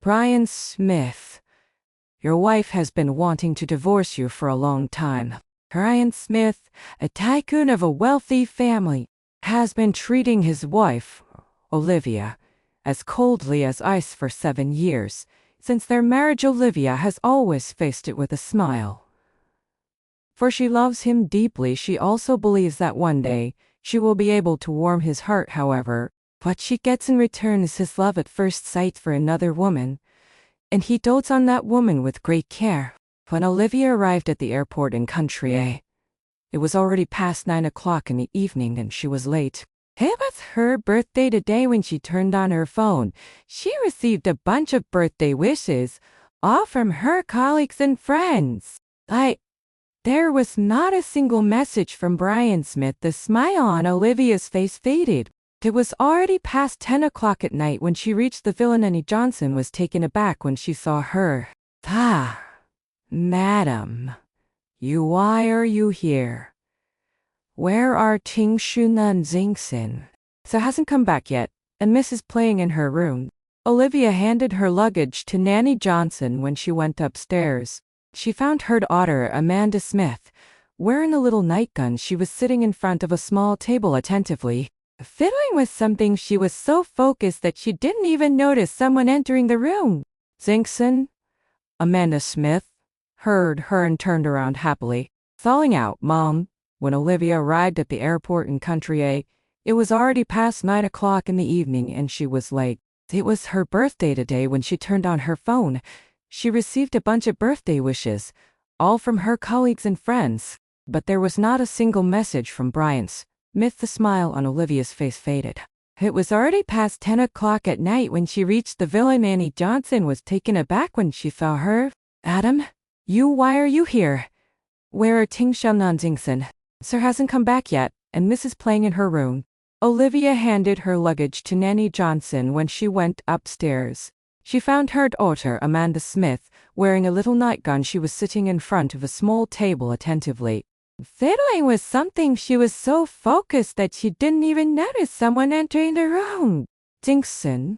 Brian Smith, your wife has been wanting to divorce you for a long time. Brian Smith, a tycoon of a wealthy family, has been treating his wife, Olivia, as coldly as ice for 7 years. Since their marriage, Olivia has always faced it with a smile. For she loves him deeply. She also believes that one day she will be able to warm his heart. However, what she gets in return is his love at first sight for another woman, and he dotes on that woman with great care. When Olivia arrived at the airport in Country A, it was already past 9 o'clock in the evening and she was late. It was her birthday today. When she turned on her phone, she received a bunch of birthday wishes, all from her colleagues and friends. There was not a single message from Brian Smith. The smile on Olivia's face faded. It was already past 10 o'clock at night when she reached the villa. Nanny Johnson was taken aback when she saw her. Madam, why are you here? Where are Ting Shun and Zingson? So hasn't come back yet, and Miss is playing in her room. Olivia handed her luggage to Nanny Johnson when she went upstairs. She found her daughter, Amanda Smith, wearing a little nightgown. She was sitting in front of a small table attentively, fiddling with something. She was so focused that she didn't even notice someone entering the room. Zingson? Amanda Smith heard her and turned around happily. Falling out, Mom. When Olivia arrived at the airport in Country A, it was already past 9 o'clock in the evening and she was late. It was her birthday today. When she turned on her phone, she received a bunch of birthday wishes, all from her colleagues and friends, but there was not a single message from Brian Smith. The smile on Olivia's face faded. It was already past 10 o'clock at night when she reached the villa. Nanny Johnson was taken aback when she saw her. Adam, why are you here? Where are Ting Shun and Zingson? Sir hasn't come back yet, and Miss is playing in her room. Olivia handed her luggage to Nanny Johnson when she went upstairs. She found her daughter, Amanda Smith, wearing a little nightgown. She was sitting in front of a small table attentively, fiddling with something. She was so focused that she didn't even notice someone entering the room. Zingson?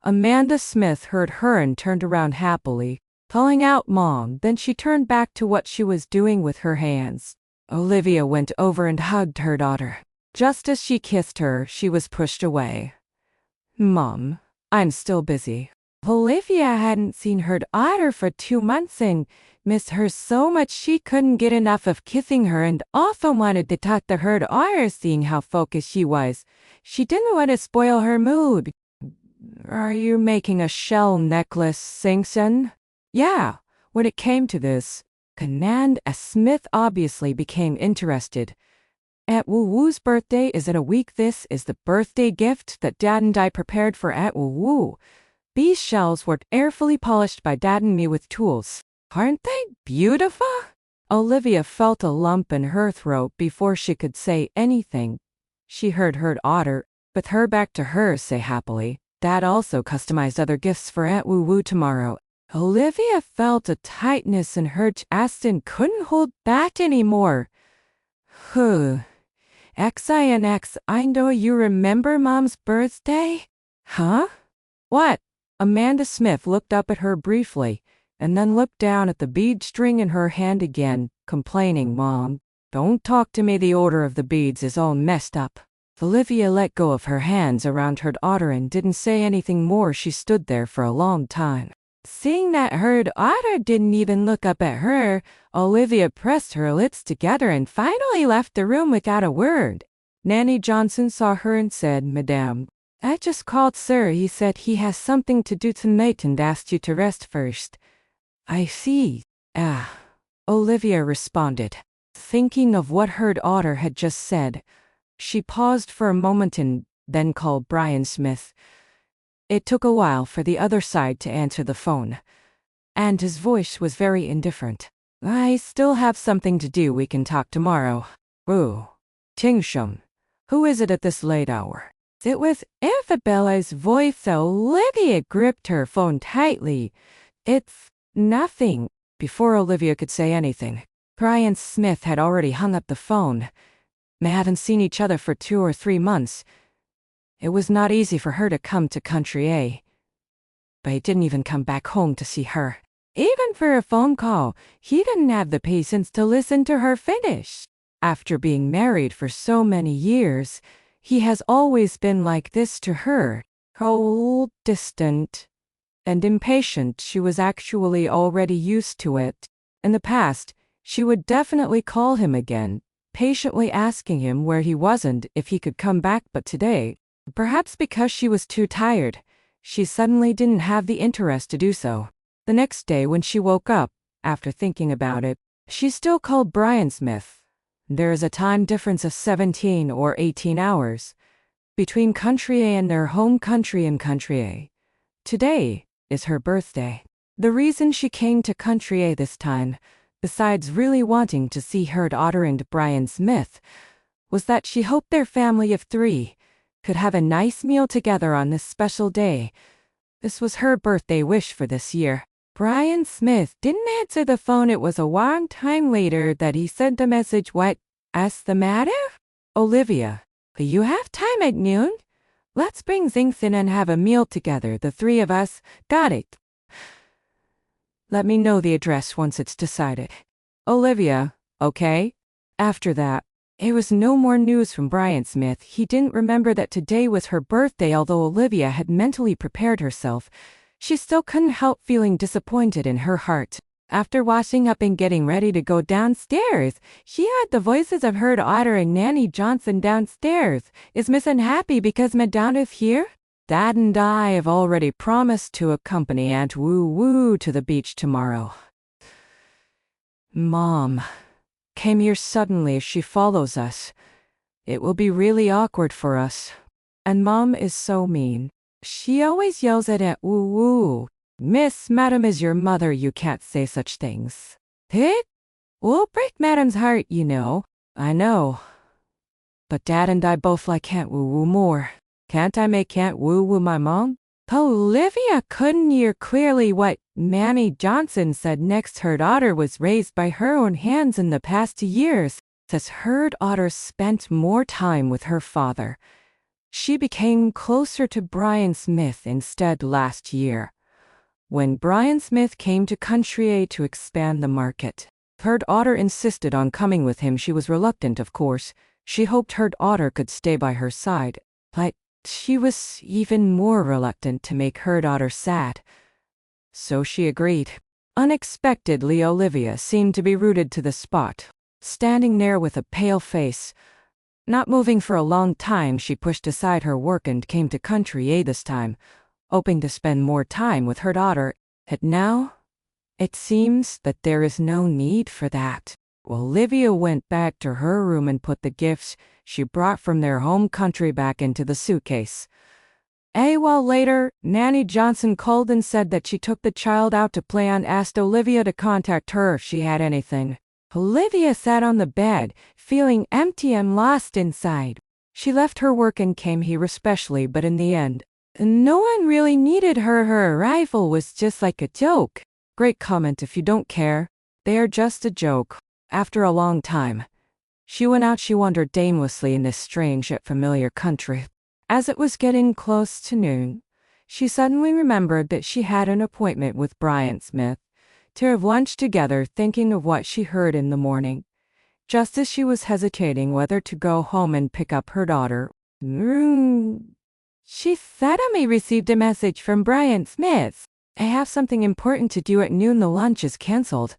Amanda Smith heard her and turned around happily, calling out, Mom. Then she turned back to what she was doing with her hands. Olivia went over and hugged her daughter. Just as she kissed her, she was pushed away. Mom, I'm still busy. Olivia hadn't seen her daughter for 2 months and missed her so much she couldn't get enough of kissing her, and also wanted to talk to her daughter. Seeing how focused she was, she didn't want to spoil her mood. Are you making a shell necklace, Zingson? Yeah. When it came to this, Anand Smith obviously became interested. Aunt Woo Woo's birthday is in a week. This is the birthday gift that Dad and I prepared for Aunt Woo Woo. These shells were carefully polished by Dad and me with tools. Aren't they beautiful? Olivia felt a lump in her throat before she could say anything. She heard her daughter, with her back to her, say happily, Dad also customized other gifts for Aunt Woo Woo tomorrow. Olivia felt a tightness in her chest and couldn't hold back anymore. XINX, I know you remember Mom's birthday? Huh? What? Amanda Smith looked up at her briefly, and then looked down at the bead string in her hand again, complaining, Mom, don't talk to me. The order of the beads is all messed up. Olivia let go of her hands around her daughter and didn't say anything more. She stood there for a long time. Seeing that her daughter didn't even look up at her, Olivia pressed her lips together and finally left the room without a word. Nanny Johnson saw her and said, Madame, I just called Sir. He said he has something to do tonight and asked you to rest first. I see. Olivia responded, thinking of what her daughter had just said. She paused for a moment and then called Brian Smith. It took a while for the other side to answer the phone, and his voice was very indifferent. I still have something to do. We can talk tomorrow. Ooh. Ting Shun. Who is it at this late hour? It was Isabella's voice. Olivia gripped her phone tightly. It's nothing. Before Olivia could say anything, Brian Smith had already hung up the phone. They hadn't seen each other for 2 or 3 months. It was not easy for her to come to Country A. but he didn't even come back home to see her. Even for a phone call, he didn't have the patience to listen to her finish. After being married for so many years, he has always been like this to her, cold, distant, and impatient. She was actually already used to it. In the past, she would definitely call him again, patiently asking him where he was and if he could come back, but today, perhaps because she was too tired, she suddenly didn't have the interest to do so. The next day when she woke up, after thinking about it, she still called Brian Smith. There is a time difference of 17 or 18 hours between country A and their home country in country A. Today is her birthday. The reason she came to country A this time, besides really wanting to see her daughter and Brian Smith, was that she hoped their family of 3 could have a nice meal together on this special day. This was her birthday wish for this year. Brian Smith didn't answer the phone. It was a long time later that he sent the message. What's the matter? Olivia, you have time at noon? Let's bring things in and have a meal together, the 3 of us. Got it. Let me know the address once it's decided. Olivia, okay? After that, it was no more news from Brian Smith. He didn't remember that today was her birthday. Although Olivia had mentally prepared herself, she still couldn't help feeling disappointed in her heart. After washing up and getting ready to go downstairs, she heard the voices of her daughter and Nanny Johnson downstairs. Is Miss unhappy because Madonna is here? Dad and I have already promised to accompany Aunt Woo Woo to the beach tomorrow. Mom came here suddenly. She follows us. It will be really awkward for us. And Mom is so mean. She always yells at Aunt Woo Woo. Miss, Madam is your mother. You can't say such things. It will break Madam's heart, you know. I know. But Dad and I both like Aunt Woo Woo more. Can't I make Aunt Woo Woo my mom? Olivia couldn't hear clearly what Nanny Johnson said next. Her daughter was raised by her own hands in the past 2 years. Says her daughter spent more time with her father. She became closer to Brian Smith instead last year. When Brian Smith came to country A to expand the market, her daughter insisted on coming with him. She was reluctant, of course. She hoped her daughter could stay by her side, but she was even more reluctant to make her daughter sad. So she agreed. Unexpectedly, Olivia seemed to be rooted to the spot, standing there with a pale face. Not moving for a long time, she pushed aside her work and came to country A this time, hoping to spend more time with her daughter. And now, it seems that there is no need for that. Olivia went back to her room and put the gifts she brought from their home country back into the suitcase. A while later, Nanny Johnson called and said that she took the child out to play and asked Olivia to contact her if she had anything. Olivia sat on the bed, feeling empty and lost inside. She left her work and came here especially, but in the end, no one really needed her. Her arrival was just like a joke. Great comment if you don't care. They are just a joke. After a long time, she went out. She wandered aimlessly in this strange yet familiar country. As it was getting close to noon, she suddenly remembered that she had an appointment with Brian Smith to have lunch together, thinking of what she heard in the morning. Just as she was hesitating whether to go home and pick up her daughter, she suddenly received a message from Brian Smith. I have something important to do at noon. The lunch is canceled.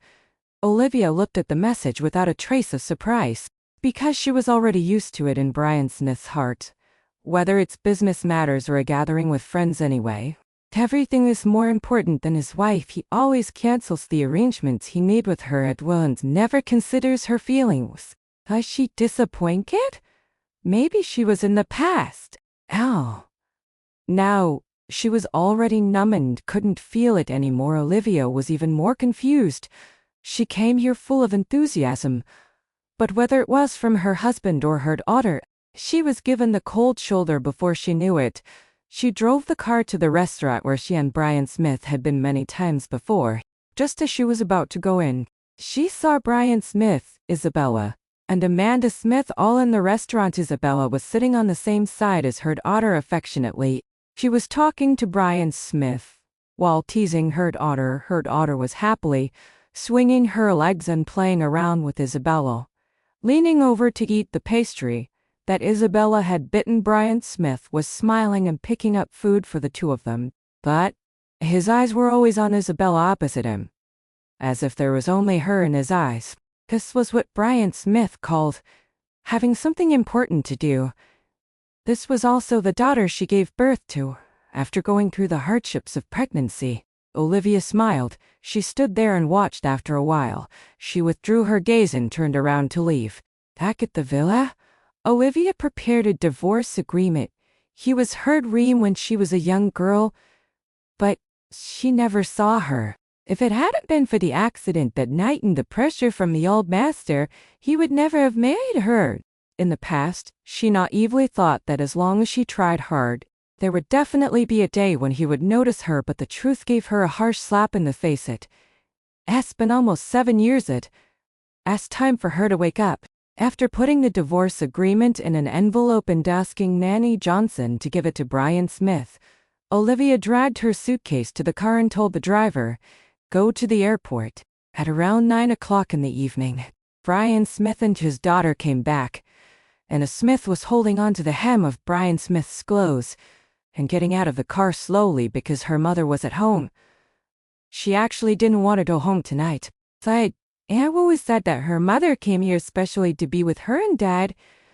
Olivia looked at the message without a trace of surprise, because she was already used to it in Brian Smith's heart. Whether it's business matters or a gathering with friends anyway, everything is more important than his wife. He always cancels the arrangements he made with her at will and never considers her feelings. Was she disappointed? Maybe she was in the past. Now, she was already numb and couldn't feel it anymore. Olivia was even more confused. She came here full of enthusiasm, but whether it was from her husband or her daughter, she was given the cold shoulder before she knew it. She drove the car to the restaurant where she and Brian Smith had been many times before. Just as she was about to go in, she saw Brian Smith, Isabella, and Amanda Smith all in the restaurant. Isabella was sitting on the same side as her daughter affectionately. She was talking to Brian Smith. While teasing her daughter was happily swinging her legs and playing around with Isabella. Leaning over to eat the pastry that Isabella had bitten, Brian Smith was smiling and picking up food for the two of them, but his eyes were always on Isabella opposite him, as if there was only her in his eyes. This was what Brian Smith called having something important to do. This was also the daughter she gave birth to after going through the hardships of pregnancy. Olivia smiled. She stood there and watched. After a while, she withdrew her gaze and turned around to leave. Back at the villa, Olivia prepared a divorce agreement. He was heard reading when she was a young girl, but she never saw her. If it hadn't been for the accident that night and the pressure from the old master, he would never have married her. In the past, she naively thought that as long as she tried hard, there would definitely be a day when he would notice her, but the truth gave her a harsh slap in the face. It's been almost 7 years. It's time for her to wake up. After putting the divorce agreement in an envelope and asking Nanny Johnson to give it to Brian Smith, Olivia dragged her suitcase to the car and told the driver, "Go to the airport." At around 9 o'clock in the evening, Brian Smith and his daughter came back, and Smith was holding onto the hem of Brian Smith's clothes and getting out of the car slowly because her mother was at home. She actually didn't want to go home tonight. But Anne always said that her mother came here especially to be with her and Dad,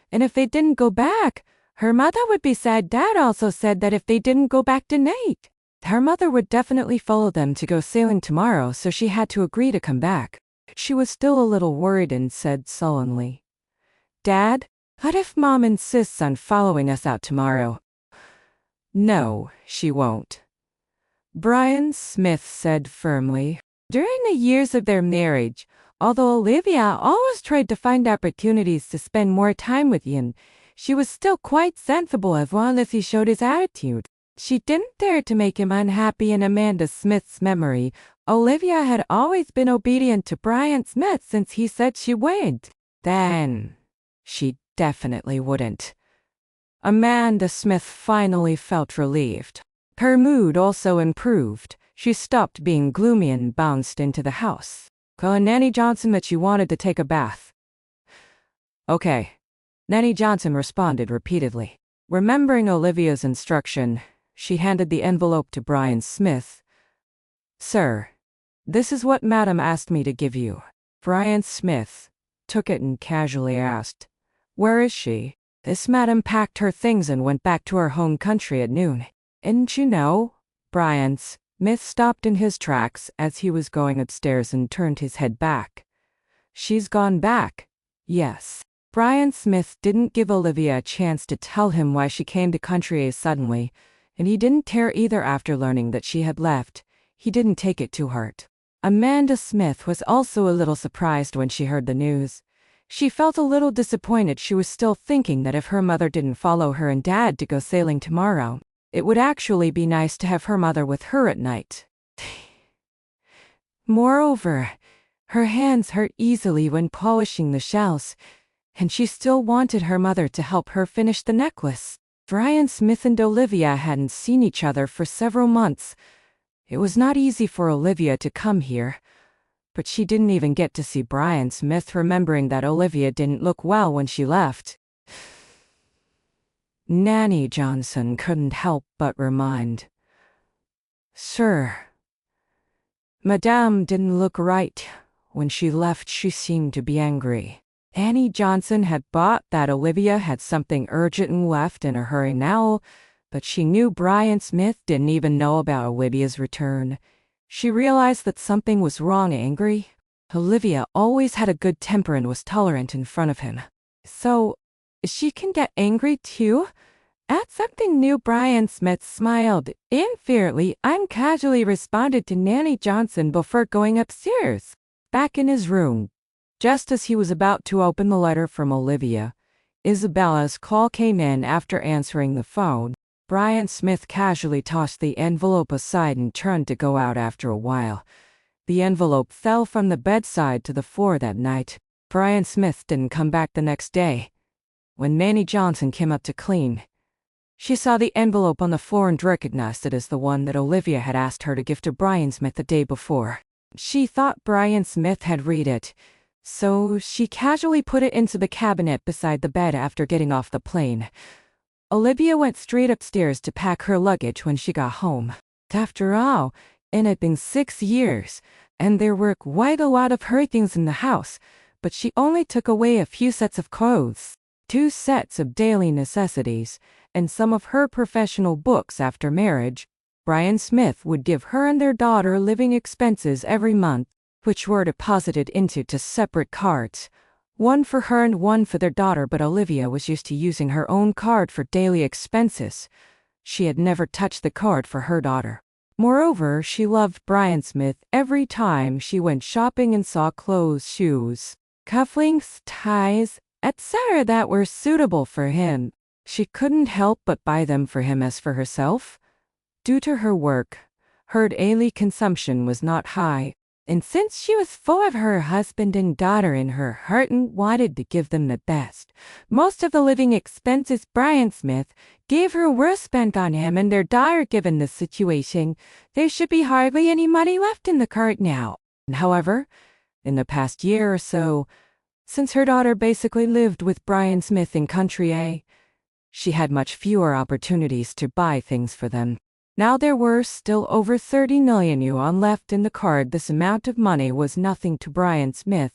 and if they didn't go back, her mother would be sad. Dad also said that if they didn't go back tonight, her mother would definitely follow them to go sailing tomorrow, so she had to agree to come back. She was still a little worried and said sullenly, "Dad, what if Mom insists on following us out tomorrow?" "No, she won't," Brian Smith said firmly. During the years of their marriage, although Olivia always tried to find opportunities to spend more time with Ian, she was still quite sensible as long as he showed his attitude. She didn't dare to make him unhappy. In Amanda Smith's memory, Olivia had always been obedient to Brian Smith since he said she would. Then she definitely wouldn't. Amanda Smith finally felt relieved. Her mood also improved. She stopped being gloomy and bounced into the house. Calling Nanny Johnson that she wanted to take a bath. "Okay," Nanny Johnson responded repeatedly. Remembering Olivia's instruction, she handed the envelope to Brian Smith. "Sir, this is what Madam asked me to give you." Brian Smith took it and casually asked, "Where is she?" This madam packed her things and went back to her home country at noon. "Didn't you know?" Brian Smith stopped in his tracks as he was going upstairs and turned his head back. "She's gone back." "Yes." Brian Smith didn't give Olivia a chance to tell him why she came to country suddenly, and he didn't care either. After learning that she had left, he didn't take it to heart. Amanda Smith was also a little surprised when she heard the news. She felt a little disappointed. She was still thinking that if her mother didn't follow her and Dad to go sailing tomorrow, it would actually be nice to have her mother with her at night. Moreover, her hands hurt easily when polishing the shells, and she still wanted her mother to help her finish the necklace. Brian Smith and Olivia hadn't seen each other for several months. It was not easy for Olivia to come here, but she didn't even get to see Brian Smith, remembering that Olivia didn't look well when she left. Nanny Johnson couldn't help but remind, "Sir, Madame didn't look right. When she left, she seemed to be angry." Nanny Johnson had thought that Olivia had something urgent and left in a hurry now, but she knew Brian Smith didn't even know about Olivia's return. She realized that something was wrong. Angry? Olivia always had a good temper and was tolerant in front of him. "So, she can get angry too?" At something new, Brian Smith smiled inferiorly and casually responded to Nanny Johnson before going upstairs. Back in his room, just as he was about to open the letter from Olivia, Isabella's call came in. After answering the phone, Brian Smith casually tossed the envelope aside and turned to go out. After a while, the envelope fell from the bedside to the floor. That night, Brian Smith didn't come back the next day. When Nanny Johnson came up to clean, She saw the envelope on the floor and recognized it as the one that Olivia had asked her to give to Brian Smith the day before. She thought Brian Smith had read it, so she casually put it into the cabinet beside the bed after getting off the plane. Olivia went straight upstairs to pack her luggage when she got home. After all, it had been 6 years, and there were quite a lot of her things in the house, but she only took away a few sets of clothes, 2 sets of daily necessities, and some of her professional books. After marriage, Brian Smith would give her and their daughter living expenses every month, which were deposited into 2 separate cards, one for her and one for their daughter, but Olivia was used to using her own card for daily expenses. She had never touched the card for her daughter. Moreover, she loved Brian Smith every time she went shopping and saw clothes, shoes, cufflinks, ties, etc. that were suitable for him. She couldn't help but buy them for him as for herself. Due to her work, her daily consumption was not high, and since she was full of her husband and daughter in her heart and wanted to give them the best, most of the living expenses Brian Smith gave her were spent on him and their daughter. Given the situation, there should be hardly any money left in the cart now. However, in the past year or so, since her daughter basically lived with Brian Smith in Country A, she had much fewer opportunities to buy things for them. Now there were still over 30 million yuan left in the card. This amount of money was nothing to Brian Smith,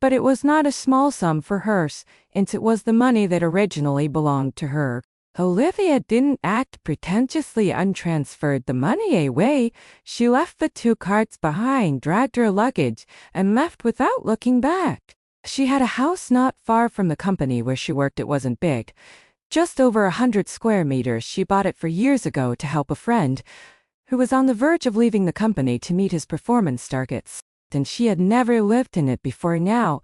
but it was not a small sum for her, since it was the money that originally belonged to her. Olivia didn't act pretentiously and transferred the money away. She left the 2 cards behind, dragged her luggage, and left without looking back. She had a house not far from the company where she worked. It wasn't big, just over 100 square meters. She bought it for years ago to help a friend who was on the verge of leaving the company to meet his performance targets. And she had never lived in it before now.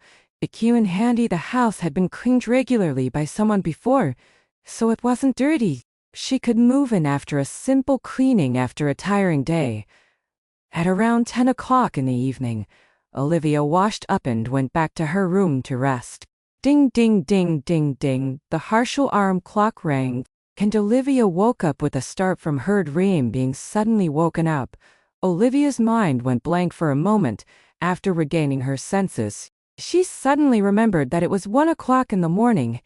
Cute and handy, the house had been cleaned regularly by someone before, so it wasn't dirty. She could move in after a simple cleaning after a tiring day. At around 10 o'clock in the evening, Olivia washed up and went back to her room to rest. Ding, ding, ding, ding, ding, the harsh alarm clock rang, and Olivia woke up with a start from her dream. Being suddenly woken up, Olivia's mind went blank for a moment. After regaining her senses, she suddenly remembered that it was 1 o'clock in the morning,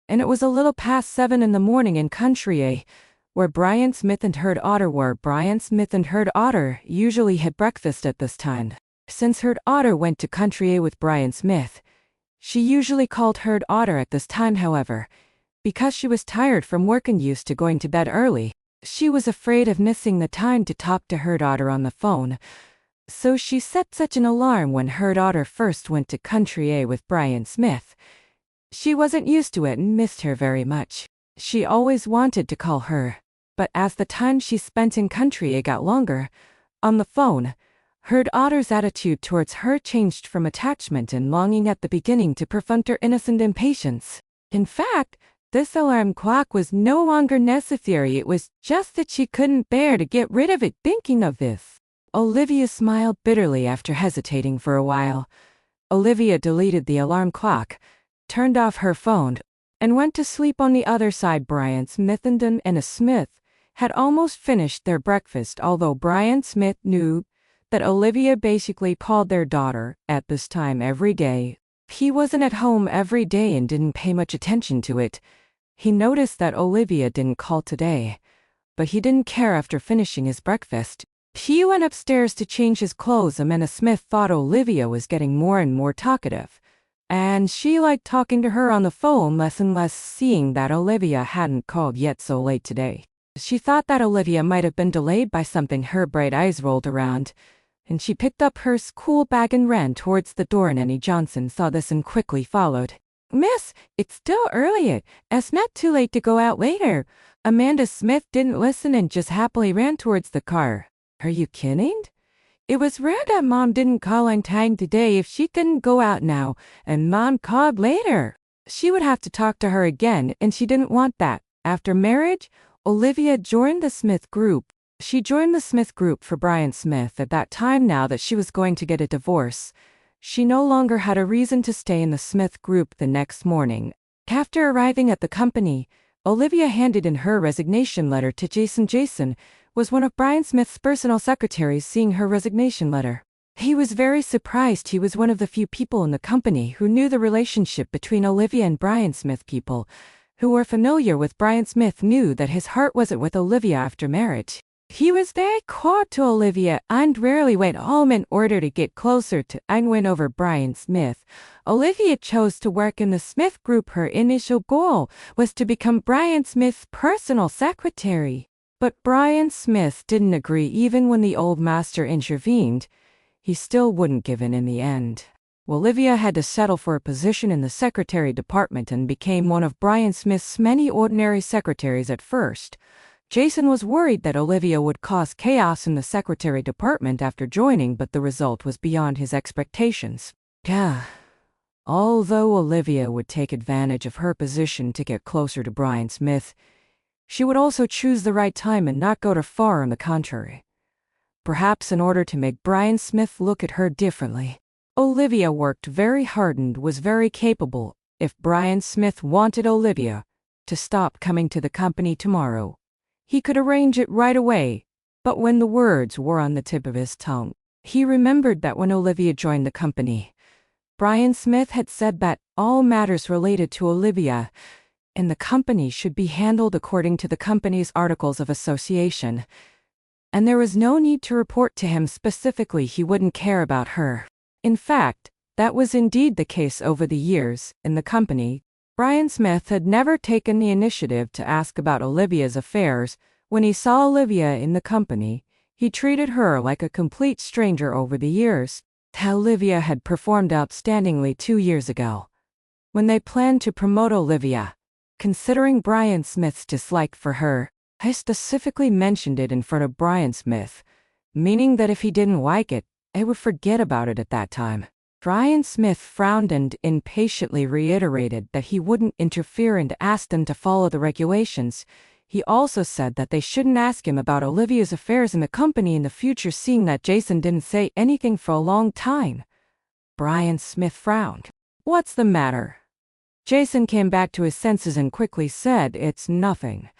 and it was a little past 7 in the morning in Country A, where Brian Smith and her daughter were. Brian Smith and her daughter usually had breakfast at this time. Since her daughter went to Country A with Brian Smith, she usually called her daughter at this time. However, because she was tired from work and used to going to bed early, she was afraid of missing the time to talk to her daughter on the phone. So she set such an alarm when her daughter first went to Country A with Brian Smith. She wasn't used to it and missed her very much. She always wanted to call her, but as the time she spent in Country A got longer, on the phone, her daughter's attitude towards her changed from attachment and longing at the beginning to profound innocent impatience. In fact, this alarm clock was no longer necessary. It was just that she couldn't bear to get rid of it. Thinking of this, Olivia smiled bitterly. After hesitating for a while, Olivia deleted the alarm clock, turned off her phone, and went to sleep. On the other side, Brian Smith and Anna Smith had almost finished their breakfast, although Brian Smith knew that Olivia basically called their daughter at this time every day. He wasn't at home every day and didn't pay much attention to it. He noticed that Olivia didn't call today, but he didn't care. After finishing his breakfast, he went upstairs to change his clothes. Amanda Smith thought Olivia was getting more and more talkative, and she liked talking to her on the phone less and less. Seeing that Olivia hadn't called yet so late today, she thought that Olivia might have been delayed by something. Her bright eyes rolled around, and she picked up her school bag and ran towards the door. Annie Johnson saw this and quickly followed. "Miss, it's still early. It's not too late to go out later." Amanda Smith didn't listen and just happily ran towards the car. "Are you kidding? It was rare that Mom didn't call on time today. If she couldn't go out now and Mom called later, she would have to talk to her again, and she didn't want that." After marriage, Olivia joined the Smith group. She joined the Smith group for Brian Smith at that time. Now that she was going to get a divorce, she no longer had a reason to stay in the Smith group. The next morning, after arriving at the company, Olivia handed in her resignation letter to Jason. Jason was one of Brian Smith's personal secretaries. Seeing her resignation letter, he was very surprised. He was one of the few people in the company who knew the relationship between Olivia and Brian Smith. People who were familiar with Brian Smith knew that his heart wasn't with Olivia after marriage. He was very cold to Olivia and rarely went home in order to get closer to and win over Brian Smith. Olivia chose to work in the Smith Group. Her initial goal was to become Brian Smith's personal secretary. But Brian Smith didn't agree. Even when the old master intervened, he still wouldn't give in the end. Olivia had to settle for a position in the secretary department and became one of Brian Smith's many ordinary secretaries at first. Jason was worried that Olivia would cause chaos in the secretary department after joining, but the result was beyond his expectations. Although Olivia would take advantage of her position to get closer to Brian Smith, she would also choose the right time and not go too far on the contrary. Perhaps in order to make Brian Smith look at her differently. Olivia worked very hard and was very capable. If Brian Smith wanted Olivia to stop coming to the company tomorrow, he could arrange it right away. But when the words were on the tip of his tongue, he remembered that when Olivia joined the company, Brian Smith had said that all matters related to Olivia and the company should be handled according to the company's articles of association, and there was no need to report to him specifically. He wouldn't care about her. In fact, that was indeed the case. Over the years in the company, Brian Smith had never taken the initiative to ask about Olivia's affairs. When he saw Olivia in the company, he treated her like a complete stranger. Over the years, Olivia had performed outstandingly 2 years ago, when they planned to promote Olivia. Considering Brian Smith's dislike for her, I specifically mentioned it in front of Brian Smith, meaning that if he didn't like it, I would forget about it at that time. Brian Smith frowned and impatiently reiterated that he wouldn't interfere and asked them to follow the regulations. He also said that they shouldn't ask him about Olivia's affairs in the company in the future. Seeing that Jason didn't say anything for a long time, Brian Smith frowned. "What's the matter?" Jason came back to his senses and quickly said, "It's nothing."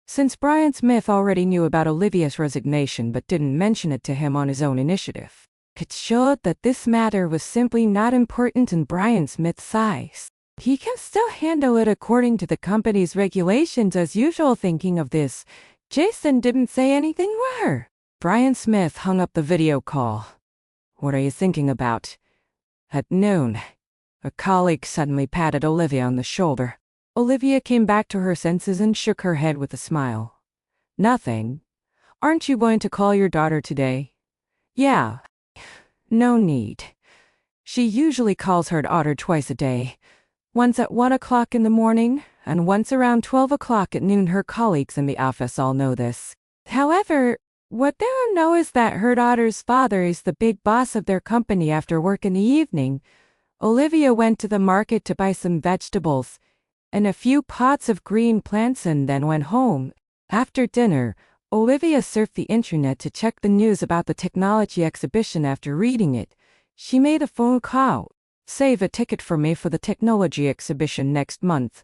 Since Brian Smith already knew about Olivia's resignation but didn't mention it to him on his own initiative, it showed that this matter was simply not important in Brian Smith's eyes. He can still handle it according to the company's regulations as usual. Thinking of this, Jason didn't say anything more. Brian Smith hung up the video call. "What are you thinking about?" At noon, a colleague suddenly patted Olivia on the shoulder. Olivia came back to her senses and shook her head with a smile. "Nothing. Aren't you going to call your daughter today?" "Yeah. No need. She usually calls her daughter twice a day. Once at 1 o'clock in the morning, and once around 12 o'clock at noon. Her colleagues in the office all know this. However, what they don't know is that her daughter's father is the big boss of their company. After work in the evening, Olivia went to the market to buy some vegetables and a few pots of green plants and then went home. After dinner, Olivia surfed the internet to check the news about the technology exhibition. After reading it, she made a phone call. "Save a ticket for me for the technology exhibition next month."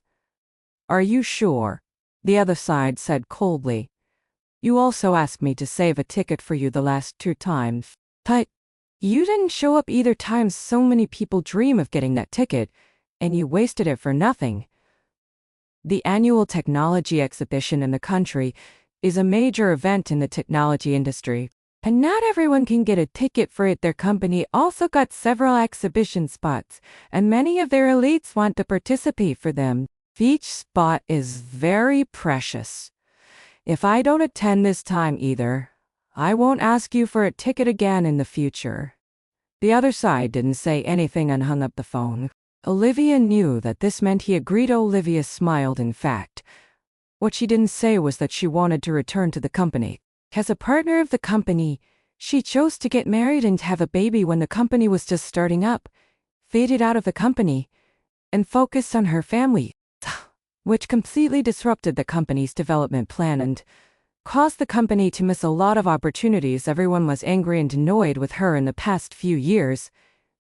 "Are you sure?" the other side said coldly. "You also asked me to save a ticket for you the last 2 times. But you didn't show up either time. So many people dream of getting that ticket, and you wasted it for nothing." The annual technology exhibition in the country is a major event in the technology industry, and not everyone can get a ticket for it. Their company also got several exhibition spots, and many of their elites want to participate for them. Each spot is very precious. If I don't attend this time either, I won't ask you for a ticket again in the future. The other side didn't say anything and hung up the phone. Olivia knew that this meant he agreed. Olivia smiled. In fact, what she didn't say was that she wanted to return to the company. As a partner of the company, she chose to get married and have a baby when the company was just starting up, faded out of the company, and focused on her family, which completely disrupted the company's development plan and caused the company to miss a lot of opportunities. Everyone was angry and annoyed with her in the past few years.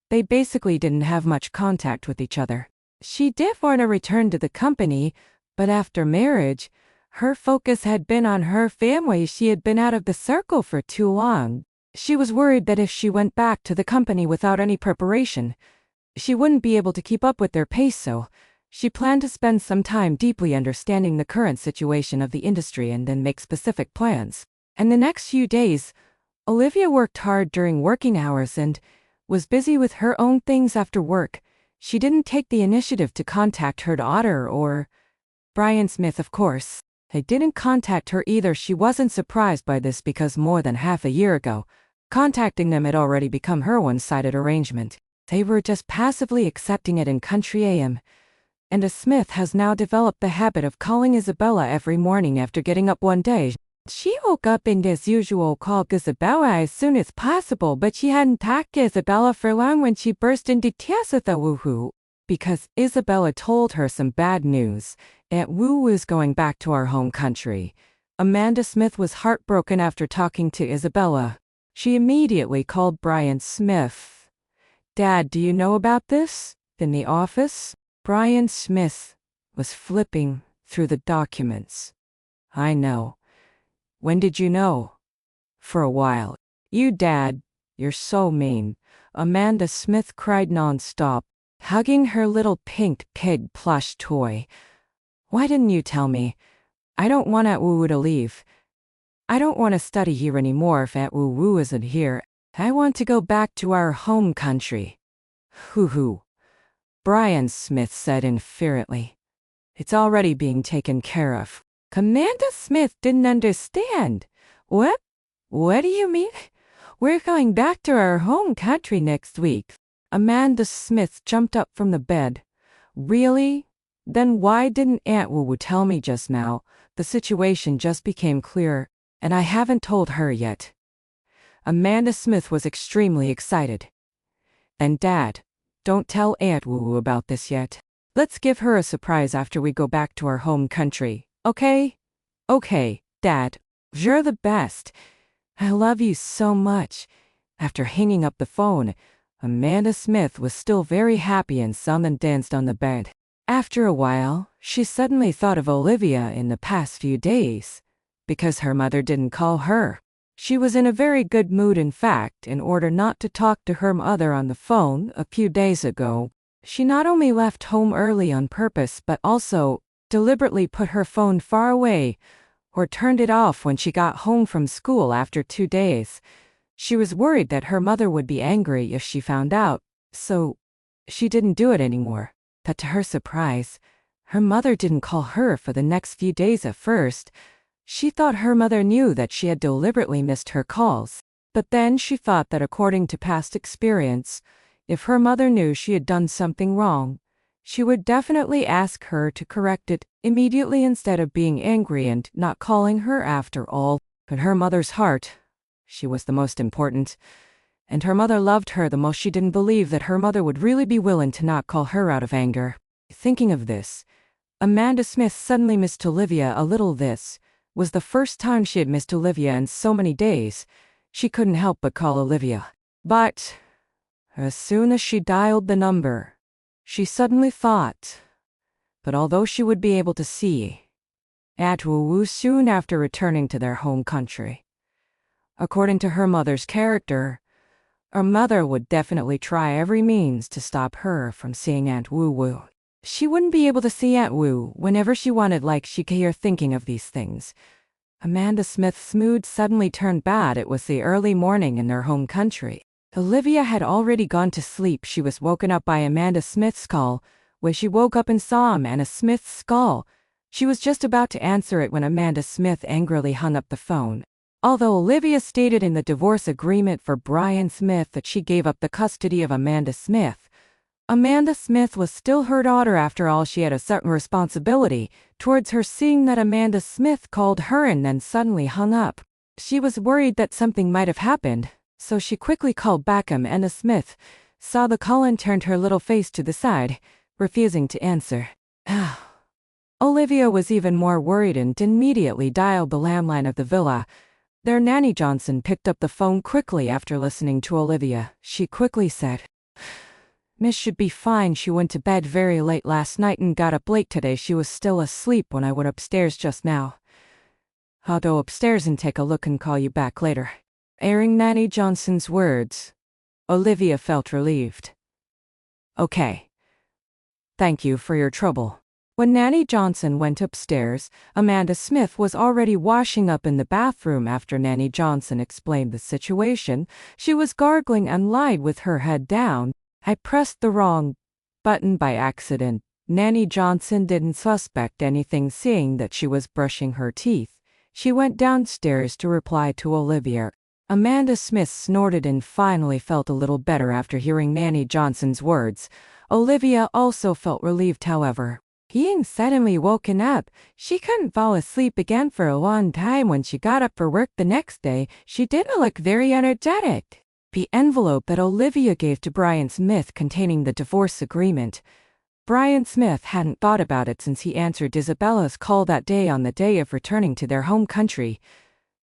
They basically didn't have much contact with each other. She did want to return to the company, But after marriage, her focus had been on her family. She had been out of the circle for too long. She was worried that if she went back to the company without any preparation, she wouldn't be able to keep up with their pace, so she planned to spend some time deeply understanding the current situation of the industry and then make specific plans. And the next few days, Olivia worked hard during working hours and was busy with her own things after work. She didn't take the initiative to contact her daughter or Brian Smith, of course. They didn't contact her either. She wasn't surprised by this because more than half a year ago, contacting them had already become her one-sided arrangement. They were just passively accepting it in Country AM. And Smith has now developed the habit of calling Isabella every morning after getting up one day. She woke up and as usual called Isabella as soon as possible, but she hadn't talked to Isabella for long when she burst into tears with a woohoo. Because Isabella told her some bad news. Aunt Wu was going back to our home country. Amanda Smith was heartbroken after talking to Isabella. She immediately called Brian Smith. "Dad, do you know about this?" In the office, Brian Smith was flipping through the documents. "I know. When did you know?" "For a while." "You, Dad, you're so mean." Amanda Smith cried nonstop, hugging her little pink pig plush toy. "Why didn't you tell me? I don't want Aunt Wu to leave. I don't want to study here anymore if Aunt Wu isn't here. I want to go back to our home country." "Hoo-hoo," Brian Smith said indifferently. "It's already being taken care of." Amanda Smith didn't understand. What? What do you mean? "We're going back to our home country next week." Amanda Smith jumped up from the bed. "Really? Then why didn't Aunt Wu tell me just now? The situation just became clear, and I haven't told her yet." Amanda Smith was extremely excited. "And Dad, don't tell Aunt Wu about this yet. Let's give her a surprise after we go back to our home country, okay?" "Okay, Dad. You're the best. I love you so much." After hanging up the phone, Amanda Smith was still very happy and sung and danced on the bed. After a while, she suddenly thought of Olivia in the past few days, because her mother didn't call her. She was in a very good mood. In fact, in order not to talk to her mother on the phone a few days ago, she not only left home early on purpose but also deliberately put her phone far away or turned it off when she got home from school after 2 days. She was worried that her mother would be angry if she found out, so she didn't do it anymore. But to her surprise, her mother didn't call her for the next few days at first. She thought her mother knew that she had deliberately missed her calls. But then she thought that according to past experience, if her mother knew she had done something wrong, she would definitely ask her to correct it immediately instead of being angry and not calling her after all. But her mother's heart, she was the most important, and her mother loved her the most. She didn't believe that her mother would really be willing to not call her out of anger. Thinking of this, Amanda Smith suddenly missed Olivia a little. This was the first time she had missed Olivia in so many days. She couldn't help but call Olivia. But as soon as she dialed the number, she suddenly thought, but although she would be able to see Aunt Wu soon after returning to their home country, according to her mother's character, her mother would definitely try every means to stop her from seeing Aunt Wu. She wouldn't be able to see Aunt Wu whenever she wanted, like she could hear thinking of these things. Amanda Smith's mood suddenly turned bad. It was the early morning in their home country. Olivia had already gone to sleep. She was woken up by Amanda Smith's call. When she woke up and saw Amanda Smith's call, she was just about to answer it when Amanda Smith angrily hung up the phone. Although Olivia stated in the divorce agreement for Brian Smith that she gave up the custody of Amanda Smith was still her daughter. After all, she had a certain responsibility towards her. Seeing that Amanda Smith called her and then suddenly hung up, she was worried that something might have happened, so she quickly called back. Amanda Smith saw the call and turned her little face to the side, refusing to answer. Olivia was even more worried and immediately dialed the landline of the villa. Their nanny Johnson picked up the phone quickly after listening to Olivia. She quickly said, Miss should be fine. She went to bed very late last night and got up late today. She was still asleep when I went upstairs just now. I'll go upstairs and take a look and call you back later. Airing Nanny Johnson's words, Olivia felt relieved. Okay. Thank you for your trouble. When Nanny Johnson went upstairs, Amanda Smith was already washing up in the bathroom. After Nanny Johnson explained the situation, she was gargling and lied with her head down. I pressed the wrong button by accident. Nanny Johnson didn't suspect anything, seeing that she was brushing her teeth. She went downstairs to reply to Olivia. Amanda Smith snorted and finally felt a little better after hearing Nanny Johnson's words. Olivia also felt relieved, however. Being suddenly woken up, she couldn't fall asleep again for a long time. When she got up for work the next day, she didn't look very energetic. The envelope that Olivia gave to Brian Smith containing the divorce agreement. Brian Smith hadn't thought about it since he answered Isabella's call that day on the day of returning to their home country.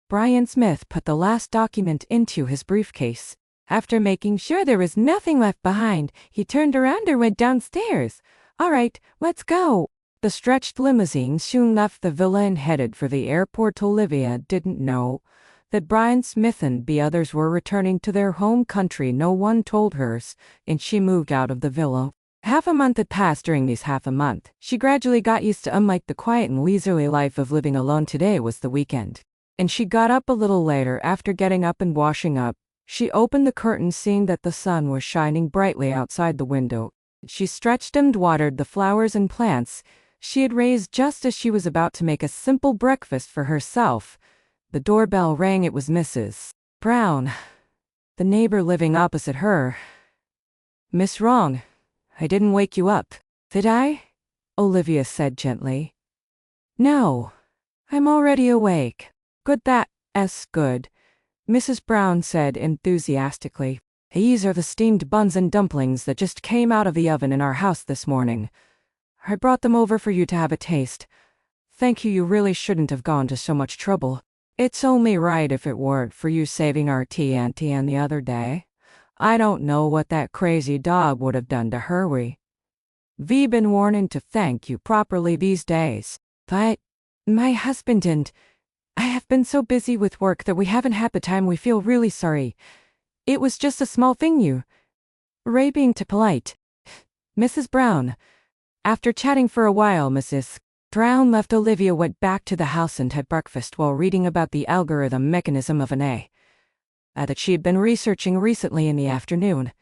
Brian Smith put the last document into his briefcase. After making sure there was nothing left behind, he turned around and went downstairs. All right, let's go. The stretched limousine soon left the villa and headed for the airport. Olivia didn't know that Brian Smith and the others were returning to their home country. No one told her, and she moved out of the villa. Half a month had passed. During these half a month, she gradually got used to unlike the quiet and leisurely life of living alone. Today was the weekend, and she got up a little later. After getting up and washing up, she opened the curtain, seeing that the sun was shining brightly outside the window. She stretched and watered the flowers and plants she had raised just as she was about to make a simple breakfast for herself. The doorbell rang. It was Mrs. Brown, the neighbor living opposite her. Miss Wrong, I didn't wake you up, did I? Olivia said gently. No, I'm already awake. Good, that's good, Mrs. Brown said enthusiastically. These are the steamed buns and dumplings that just came out of the oven in our house this morning. I brought them over for you to have a taste. Thank you. You really shouldn't have gone to so much trouble. It's only right if it weren't for you saving our Auntie Anne the other day. I don't know what that crazy dog would have done to her. We've been warning to thank you properly these days. But my husband and I have been so busy with work that we haven't had the time. We feel really sorry. It was just a small thing. You Ray being too polite. Mrs. Brown. After chatting for a while, Mrs. Brown left. Olivia went back to the house and had breakfast while reading about the algorithm mechanism of an A that she had been researching recently in the afternoon.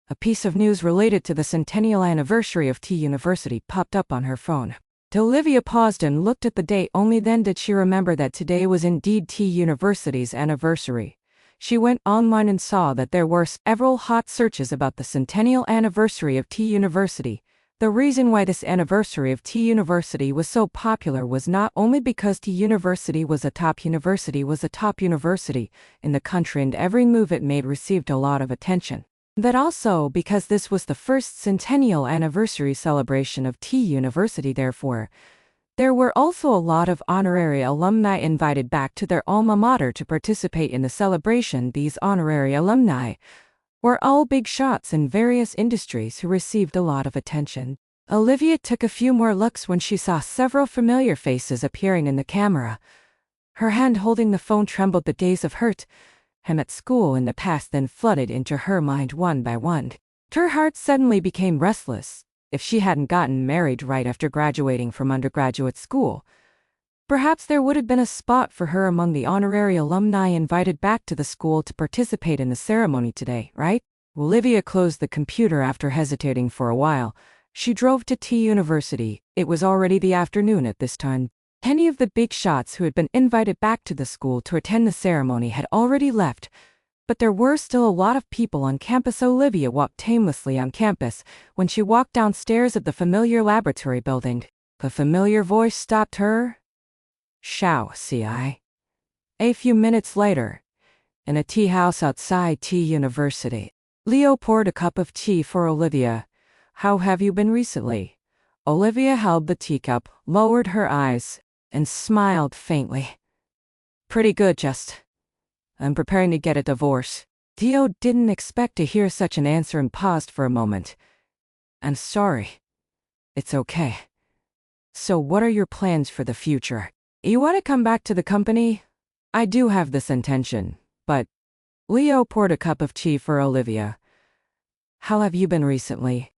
A piece of news related to the centennial anniversary of T University popped up on her phone. Olivia paused and looked at the date. Only then did she remember that today was indeed T University's anniversary. She went online and saw that there were several hot searches about the centennial anniversary of T University. The reason why this anniversary of T University was so popular was not only because T University was a top university in the country and every move it made received a lot of attention, but also because this was the first centennial anniversary celebration of T University. Therefore, there were also a lot of honorary alumni invited back to their alma mater to participate in the celebration. These honorary alumni were all big shots in various industries who received a lot of attention. Olivia took a few more looks when she saw several familiar faces appearing in the camera. Her hand holding the phone trembled. The days of hurt him at school in the past then flooded into her mind one by one. Her heart suddenly became restless. If she hadn't gotten married right after graduating from undergraduate school, perhaps there would have been a spot for her among the honorary alumni invited back to the school to participate in the ceremony today, right? Olivia closed the computer after hesitating for a while. She drove to T University. It was already the afternoon at this time. Any of the big shots who had been invited back to the school to attend the ceremony had already left, but there were still a lot of people on campus. Olivia walked aimlessly on campus when she walked downstairs of the familiar laboratory building. A familiar voice stopped her. Shao, CI. A few minutes later, in a tea house outside T University, Leo poured a cup of tea for Olivia. How have you been recently? Olivia held the teacup, lowered her eyes, and smiled faintly. Pretty good, I'm preparing to get a divorce. Theo didn't expect to hear such an answer and paused for a moment. I'm sorry. It's okay. So what are your plans for the future? You want to come back to the company? I do have this intention, but Leo poured a cup of tea for Olivia. How have you been recently?